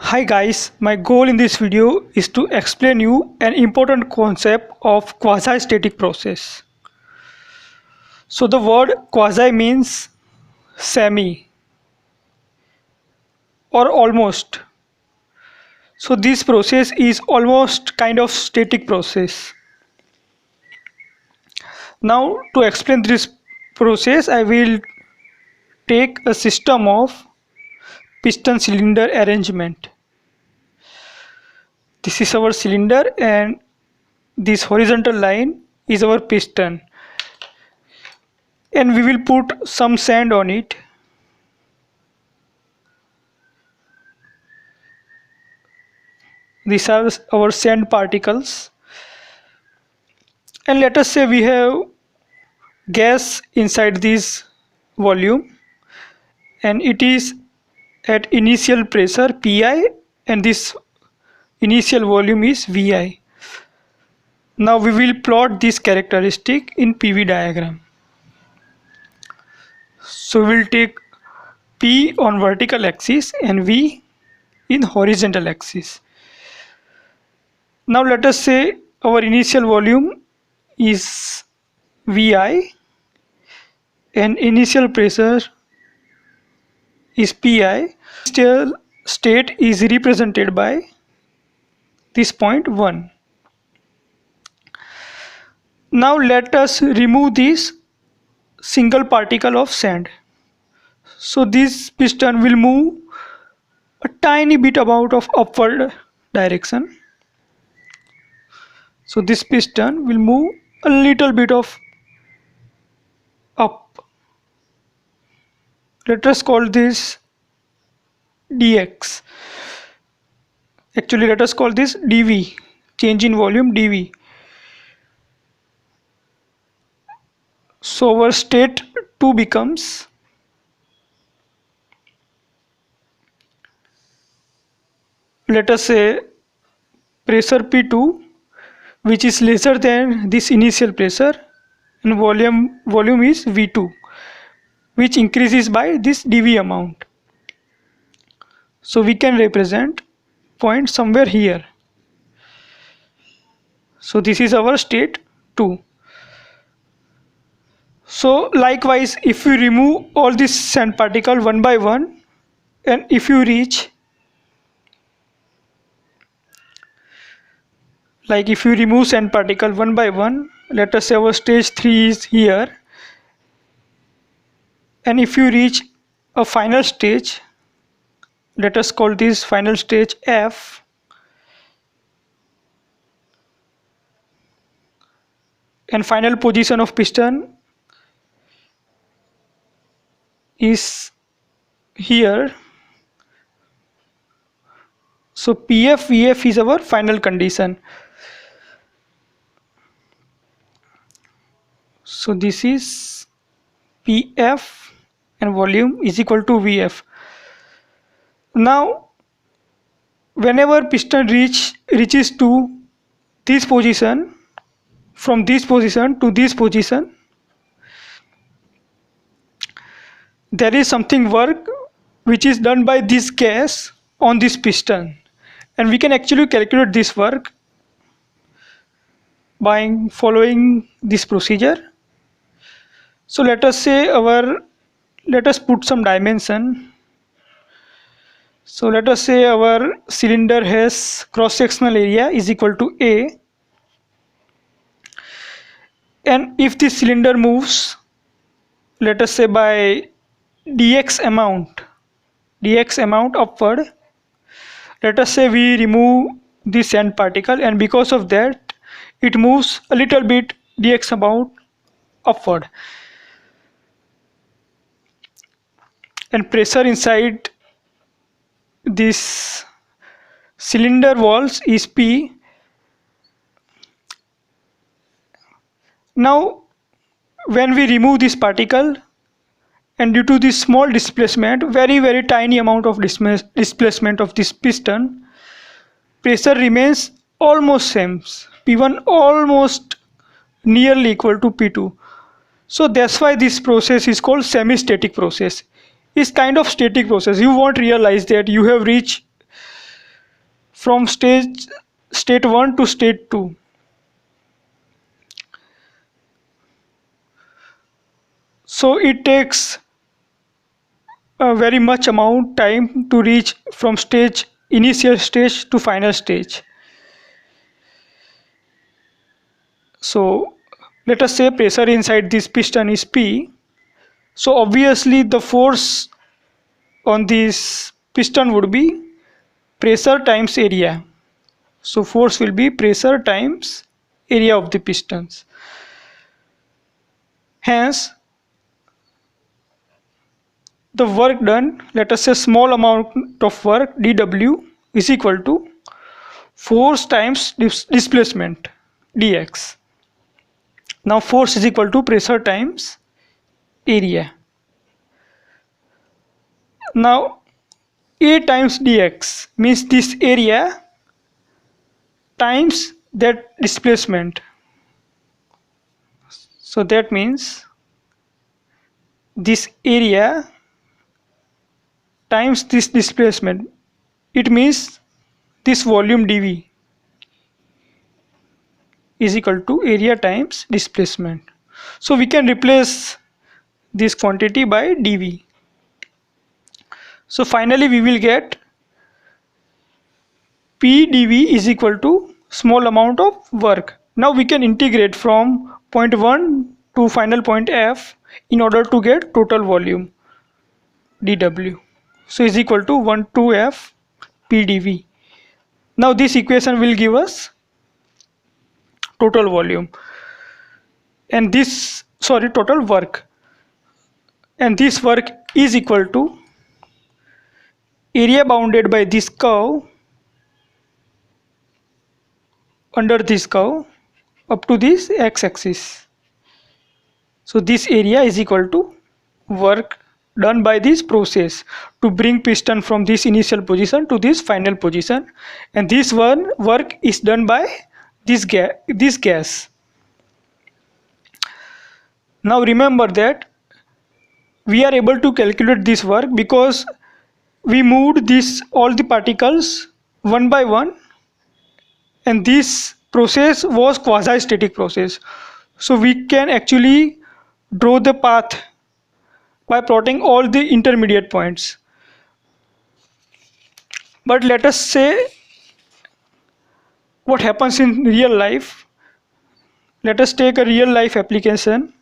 Hi guys, my goal in this video is to explain you an important concept of quasi-static process. So the word quasi means semi or almost. So this process is almost kind of static process. Now to explain this process, I will take a system of piston cylinder arrangement. This is our cylinder and this horizontal line is our piston, and we will put some sand on it. These are our sand particles, and let us say we have gas inside this volume and it is at initial pressure Pi and this initial volume is Vi. Now we will plot this characteristic in PV diagram. So we will take P on vertical axis and V in horizontal axis. Now let us say our initial volume is Vi and initial pressure is Pi. Initial state is represented by this point 1. Now let us remove this single particle of sand. So this piston will move a tiny bit about of upward direction. So this piston will move a little bit of up. Let us call this dx. Actually let us call this dv, change in volume dv. So our state 2 becomes let us say pressure P2, which is lesser than this initial pressure, and volume is V2, which increases by this dV amount. So we can represent point somewhere here. So this is our state 2. So likewise, if we remove all these sand particle one by one, and if you reach if you remove sand particle one by one, let us say our stage 3 is here, and if you reach a final stage, let us call this final stage F, and final position of piston is here. So PF VF is our final condition. So this is PF and volume is equal to VF. Now whenever piston reaches to this position, from this position to this position, there is something work which is done by this gas on this piston, and we can actually calculate this work by following this procedure. So let us say let us put some dimension. So let us say our cylinder has cross-sectional area is equal to A, and if this cylinder moves, let us say by dx amount upward, let us say we remove this sand particle, and because of that it moves a little bit dx amount upward, and pressure inside this cylinder walls is P. Now when we remove this particle, and due to this small displacement, very tiny amount of displacement of this piston, pressure remains almost same, P1 almost nearly equal to P2. So that's why this process is called semi-static process. It's kind of static process. You won't realize that you have reached from state 1 to state 2. So it takes a very much amount time to reach from initial stage to final stage. So let us say pressure inside this piston is P. So obviously the force on this piston would be pressure times area. So force will be pressure times area of the pistons. Hence the work done, let us say small amount of work dW is equal to force times displacement dx. Now force is equal to pressure times area. Now A times dx means this area times that displacement. So that means this area times this displacement. It means this volume dV is equal to area times displacement. So we can replace this quantity by dV. So finally we will get P dV is equal to small amount of work. Now we can integrate from point 1 to final point F in order to get total volume dW. So is equal to 1 to F P dV. Now this equation will give us total volume and total work, and this work is equal to area bounded by this curve under this curve up to this x-axis. So this area is equal to work done by this process to bring piston from this initial position to this final position, and this one work is done by this gas. Now remember that we are able to calculate this work because we moved all the particles one by one, and this process was quasi-static process. So we can actually draw the path by plotting all the intermediate points. But let us say what happens in real life. Let us take a real life application.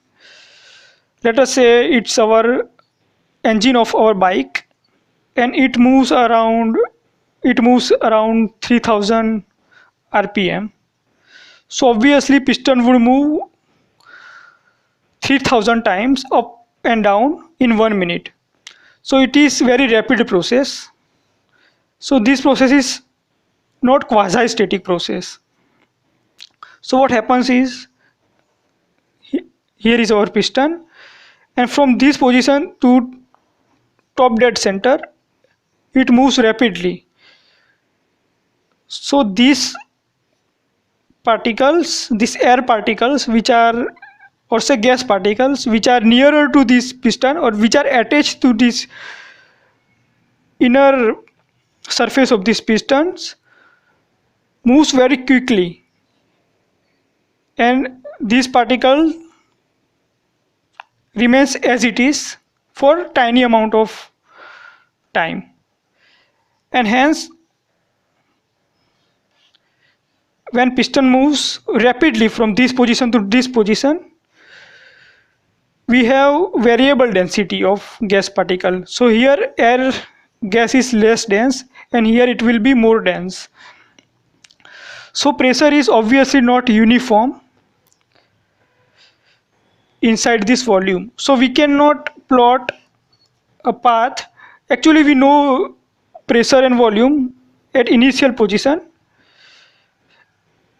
Let us say it's our engine of our bike, and it moves around 3000 rpm. So obviously piston would move 3000 times up and down in 1 minute. So it is very rapid process. So this process is not quasi-static process. So what happens is, here is our piston, and from this position to top dead center it moves rapidly. So these air particles which are, or say gas particles which are nearer to this piston or which are attached to this inner surface of these pistons, moves very quickly, and this particle remains as it is for tiny amount of time, and hence when piston moves rapidly from this position to this position, we have variable density of gas particle. So here air gas is less dense and here it will be more dense. So pressure is obviously not uniform inside this volume. So we cannot plot a path. Actually we know pressure and volume at initial position,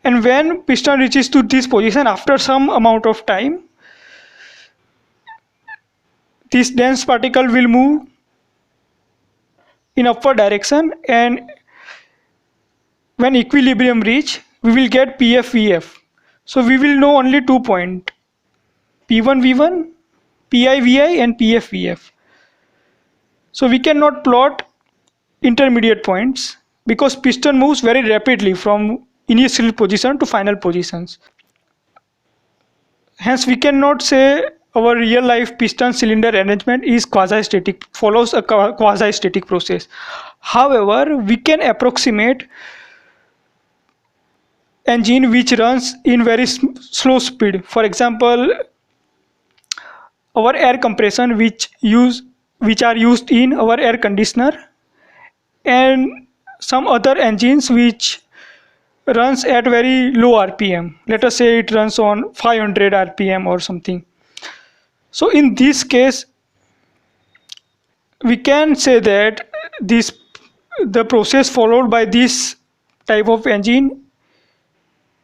and when piston reaches to this position after some amount of time, this dense particle will move in upward direction, and when equilibrium reach we will get PF VF. So we will know only 2 points, P1 V1, PI VI and PF VF. So we cannot plot intermediate points because piston moves very rapidly from initial position to final positions. Hence, we cannot say our real life piston cylinder arrangement is quasi-static, follows a quasi-static process. However, we can approximate engine which runs in very slow speed. For example, our air compression which are used in our air conditioner, and some other engines which runs at very low rpm. Let us say it runs on 500 rpm or something. So in this case we can say that the process followed by this type of engine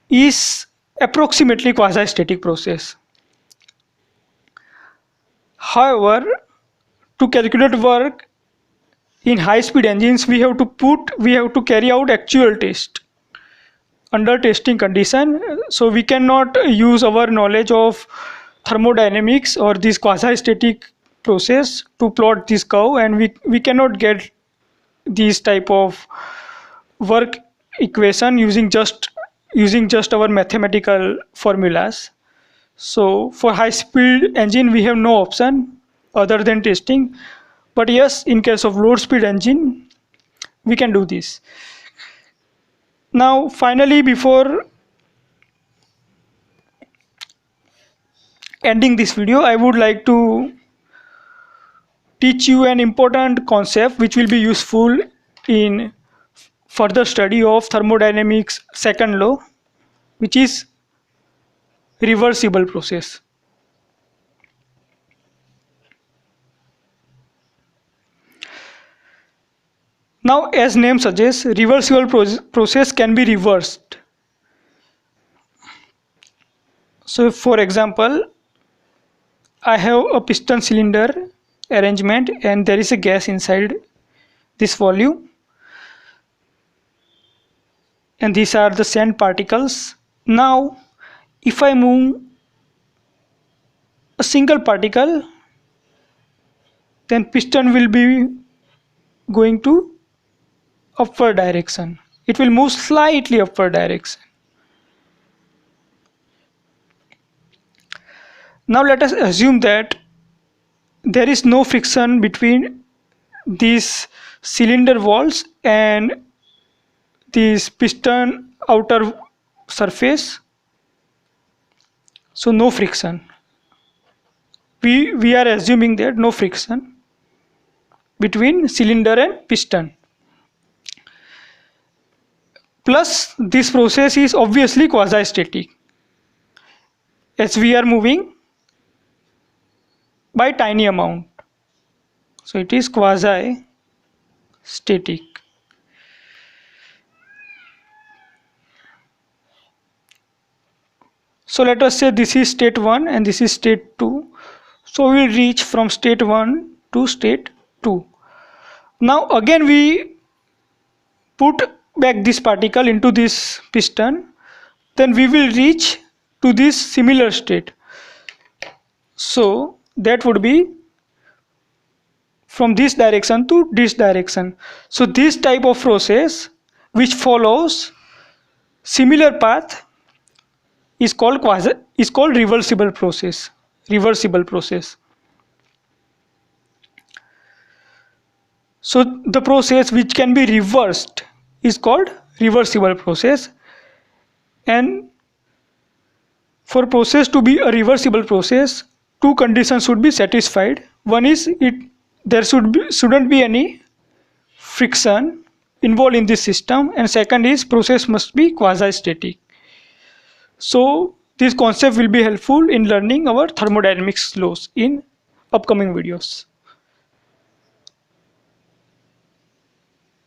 is approximately quasi-static process. However, to calculate work in high-speed engines, we have to carry out actual test under testing condition. So we cannot use our knowledge of thermodynamics or this quasi-static process to plot this curve, and we cannot get these type of work equation using just our mathematical formulas. So for high speed engine we have no option other than testing, but yes, in case of low speed engine we can do this. Now finally, before ending this video, I would like to teach you an important concept which will be useful in further study of thermodynamics second law, which is reversible process. Now, as name suggests, reversible process can be reversed. So for example, I have a piston cylinder arrangement and there is a gas inside this volume, and these are the sand particles. Now if I move a single particle, then piston will be going to upward direction. It will move slightly upward direction. Now let us assume that there is no friction between these cylinder walls and this piston outer surface. So no friction. We are assuming that no friction between cylinder and piston. Plus this process is obviously quasi-static as we are moving by tiny amount. So it is quasi-static. So let us say this is state 1 and this is state 2. So we will reach from state 1 to state 2. Now again we put back this particle into this piston, then we will reach to this similar state. So that would be from this direction to this direction. So this type of process which follows similar path is called reversible process. So the process which can be reversed is called reversible process, and for process to be a reversible process, two conditions should be satisfied. One is there shouldn't be any friction involved in this system, and second is process must be quasi-static. So this concept will be helpful in learning our thermodynamics laws in upcoming videos.